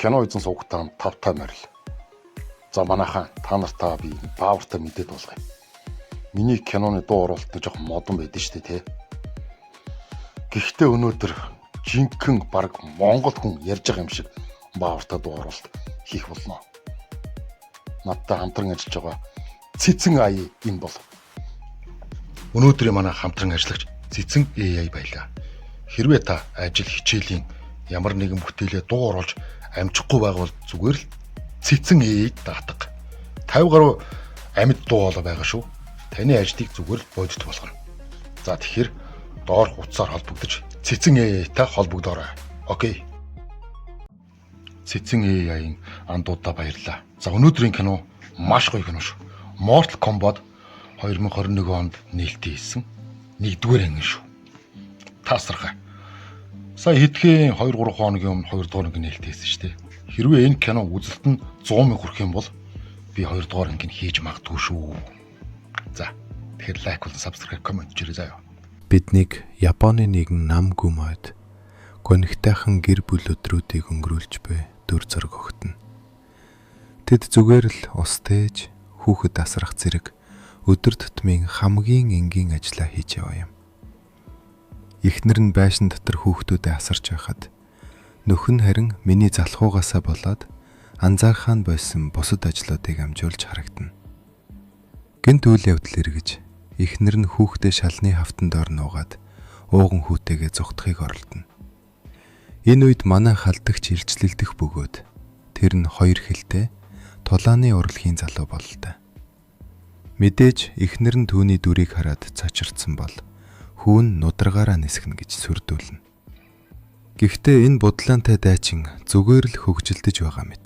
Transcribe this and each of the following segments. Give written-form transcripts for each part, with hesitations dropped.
кино эзэн суугтаа тавтай морил. За манайхаа та нартаа би баавартай мэдээд болгоё. Миний киноны дуу оруулалт жоох модон байдэн штэ тий. Гэхдээ өнөөдөр жинхэнэ баг Монгол хүн ярьж байгаа юм шиг баавартай дуу оруулалт хийх болно. Надтай хамтран ажиллаж байгаа Цэцэн AI энэ бол. Өнөөдрийн манай хамтран ажиллагч Цэцэн AI байлаа. Хэрвээ та ажил хичээлийн ямар нэгэн бүтээлээ дуу оруулж амжихгүй байгавал зүгээр л Цэцэн AI-г даатга. 50 гаруй амьд дуу болоо байгаа шүү. Таны ажлыг зүгээр л бодит болгоно. За тэгэхээр доор хуудасаар холбогдож Цэцэн AI-тай холбогдоорой. Окей. Цэцэн AI-ийн андуудаа баярлаа. За өнөөдрийн кино маш гоё кино шүү. Mortal Kombat 2021 онд нээлттэй хийсэн 1-р анги шүү. Таасархай. Сая хэдхэн 2-3 хоногийн өмнө 2-р анги нээлттэй хийсэн шүү дээ. Хэрвээ энэ кино үзэлт нь 100 мянга хүрэх юм бол би 2-р ангийг хийж магадгүй шүү. За тэгэхээр лайк болон subscribe comment хийрэй заяа. Биднийг Японы нэгэн нам гүмэд гонигтайхан гэр бүл өдрүүдийг өнгөрүүлж буй дүр зураг өгтөн. Тэд зүгээр л ус тээж хүүхэд асрах зэрэг өдөр тутмын хамгийн энгийн ажлаа хийж яваа юм. Эхнэр нь байшин дотор хүүхдүүдэд асарч байхад нөхөн харин миний залхуугаасаа болоод анзаархаан байсан бусад ажлуудыг амжуулж харагдана. Гэнт үйл явдал эргэж эхнэр нь хүүхдээ шалны хавтан доор нуугаад ууган хүүтэйгээ зүгтхийг оролдоно. Энэ үед манай халдагч илчлэлдэх бөгөөд тэр нь хоёр хилтэй тулааны урлагийн залуу бололтой. Мэдээж эхнэр нь түүний дүрийг хараад цочирдсан бол хүүн нудрагаараа нисгэнэ гэж сүрдүүлнэ. Гэхдээ энэ будлаантай дайчин зүгээр л хөгжилдөж байгаа мэт.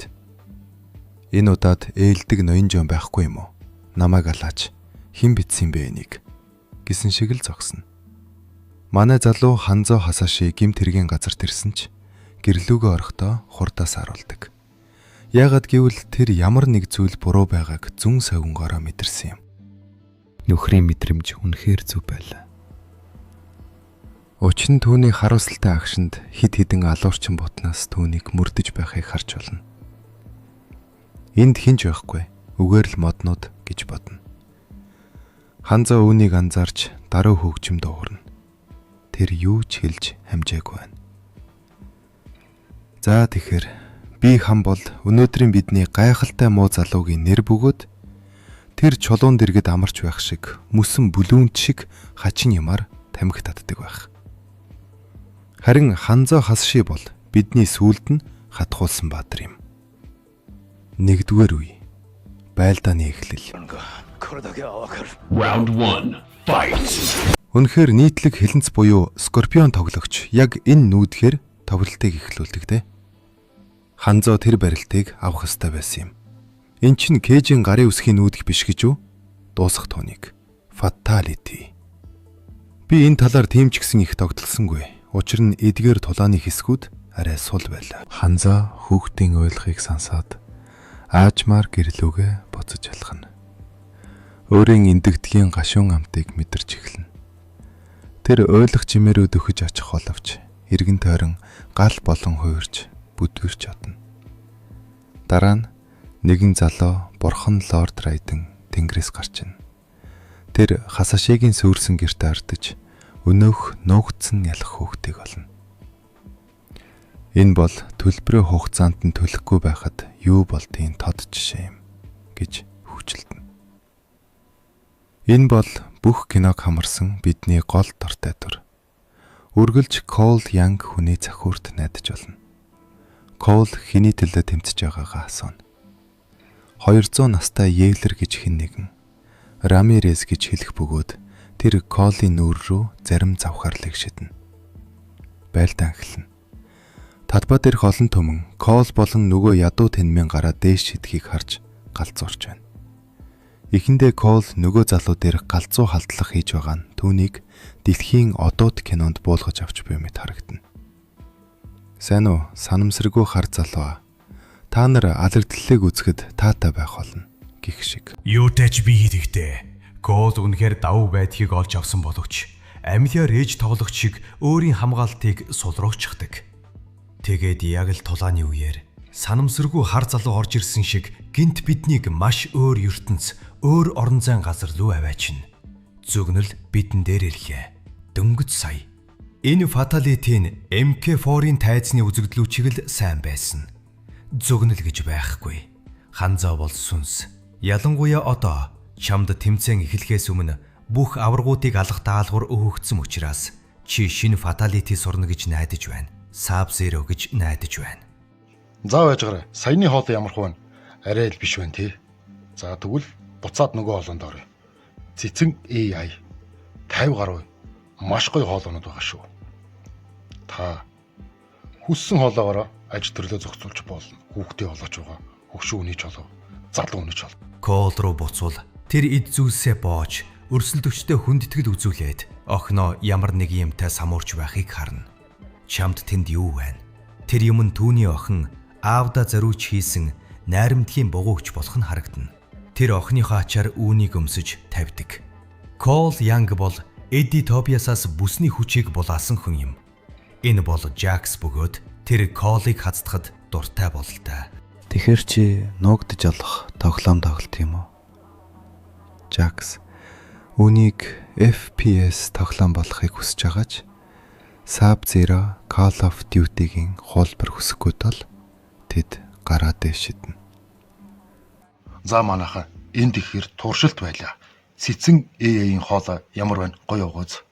Энэ удаад ээлдэг ноён жон байхгүй юм уу? Намайг алаач. Хэн битсэн бэ энийг? Гэсэн шиг л зогсно. Манай залуу Ханзо Хасаши гимт хэргийн газарт ирсэн ч гэрлүүгөө орохдоо хурдаас харуулдаг. Яагаад гэвэл тэр ямар нэг зүйл буруу байгааг зүн согонгороо мэдэрсэн юм. Нөхрийн мэдрэмж үнэхээр зөв байлаа. Учир нь түүний харуулсалтай агшинд хид хідэн алуурчин бутнаас түүнийг мөрдөж байхыг харж болно. Энд хинж байхгүй, үгээр л моднууд гэж бодно. Ханзо үүнийг анзаарч даруй хөгжим дуурна. Тэр юу ч хэлж хамжаагүй байна. За тэгэхээр би хам бол өнөөдрийн бидний гайхалтай муу залуугийн нэр бөгөөд тэр чулуун дэргэд амарч байх шиг мөсөн бүлүүнт шиг хачин юмар тамхи татдаг байх. Харин Ханзо Хасаши бол бидний сүулд нь хатгуулсан баатар юм. 1-р үе. Байлдааны эхлэл. Round 1. Fight. Үнэхээр нийтлэг хилэнц буюу Скорпион тоглогч яг энэ нүүдхээр тоглолтыг эхлүүлдэг те. Ханзо тэр барилтыг авах ёстой байсан юм. Эн чинь Кэжийн гарын үсгийн нүүдэх биш гэж үү? Дуусах тооник. Fatality. Би энэ талаар тийм ч гэсэн их тогтолсонгүй. Учир нь эдгээр тулааны хэсгүүд арай сул байлаа. Ханзо хүүхдийн ойлгохыг сансаад аажмаар гэрлүүгээ буцаж алхана. Өөрийн эндэгдгийн гашуун амтыг мэдэрч эхэлнэ. Тэр ойлгох чимээрүүд өгөж очих боловч эргэн тойрон гал болон хуурж бүдгэрч одно. Дараа нь нэгэн залуу бурхан Лорд Райден тэнгэрээс гарч ийн. Тэр Хасашигийн сүрсэн гэрте ардаж өнөөх нуугдсан ялах хүүхдийг олно. Энэ бол төлбөрөө хугацаанд нь төлөхгүй байхад юу болдгийг тод жишээ юм гэж хүчилдэнэ. Энэ бол бүх киног хамарсан бидний гол дуртай дүр. Үргэлж Cole Young хүний цахиурт найдаж болно. Cole хэний төлөө тэмцэж байгаагаа асууна. 200 настай Евлер гэж хэн нэгэн Рамирес гэж хэлэх бөгөөд тэр Cole-ийн нүүр рүү зарим завхаарлыг шиднэ. Байлдаан эхэлнэ. Талбай дээрх олон түмэн Cole болон нөгөө ядуу тэнмийн гараа дээш шидхийг харж галзуурч байна. Эхэндээ Cole нөгөө залуу дээр галзуу халдлах хийж байгаа нь түүнийг дэлхийн одууд кинонд буулгаж авч буй мэт харагдана. Сайн уу, санамсаргүй хар залуу. Та нар алагдлагыг үзэхэд таатай байх болно гэх шиг. Юутай ч би хийдэгтэй. Cole үнэхээр давуу байдгийг олж авсан боловч амьлаар ээж тоглох шиг өөрийн хамгаалтыг сулруулчихдаг. Тэгээд яг л тулааны үеэр Санамсаргүй хар залуу орж ирсэн шиг гинт биднийг маш өөр ертөнц, өөр орон зайн газар руу аваачна. Зөгнөл бидэн дээр ирлээ. Дөнгөж сая. Энэ фаталитийн MK4-ийн тайзны үзэгдлүүчиг л сайн байсан. Зөгнөл гэж байхгүй. Ханзаа бол сүнс. Ялангуяа одоо чамд тэмцээн эхлэхээс өмнө бүх аваргуудыг алах даалгавар өгөгдсөн учраас чи шинэ фаталити сурна гэж найдаж байна. Sub-Zero гэж найдаж байна. За байжгараа. Саяны хоол ямар хвэн арай л биш байна тий. За тэгвэл буцаад нөгөө хоолонд орё. Цэцэн AI 50 гаруй маш гоё хоолоонууд байгаа шүү. Та хүссэн хоолоогоор аж төрлөө зохицуулж болно. Хүүхдээ олооч байгаа. Хөгшин хүний ч олоо. Залуу хүний ч олоо. Кол руу буцвал тэр эд зүйлсээ боож өрсөлдөгчтэй хүндэтгэл үзүүлээд охиноо ямар нэг юмтай самуурч байхыг харна. Чамд тэнд юу байна? Тэр юм нь түүний охин аавда зориуч хийсэн найрамдлагын бугууч болох нь харагдана. Тэр охиныхоо ачаар үүнийг өмсөж тавьдаг. Кол Янг бол Эдди Тобиасаас бүсний хүчийг булаасан хүн юм. Энэ бол Жакс бөгөөд тэр Колыг хацдахад дуртай бололтой. Тэгэхэр чи нуугдж олох тоглоом тоглолт юм уу? Жакс үүнийг FPS тоглоом болохыг хүсэж байгаач Sub-Zero Call of Duty-гийн хуулбар хүсэхгүй тул тэд гараа дэвшиднэ. За манайхаа энд ихээр туршилт байлаа. Цэцэн AI-ийн хоолой ямар байна? Гоё уугаач.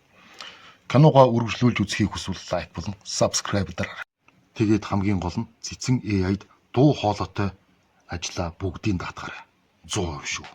Киногоо үргэлжлүүлж үзхийг хүсвэл лайк болон subscribe дараарай. Тэгээд хамгийн гол нь Цэцэн AI-д дуу хоолойтой ажилла бүгдийг даатгаарай. 100% шүү.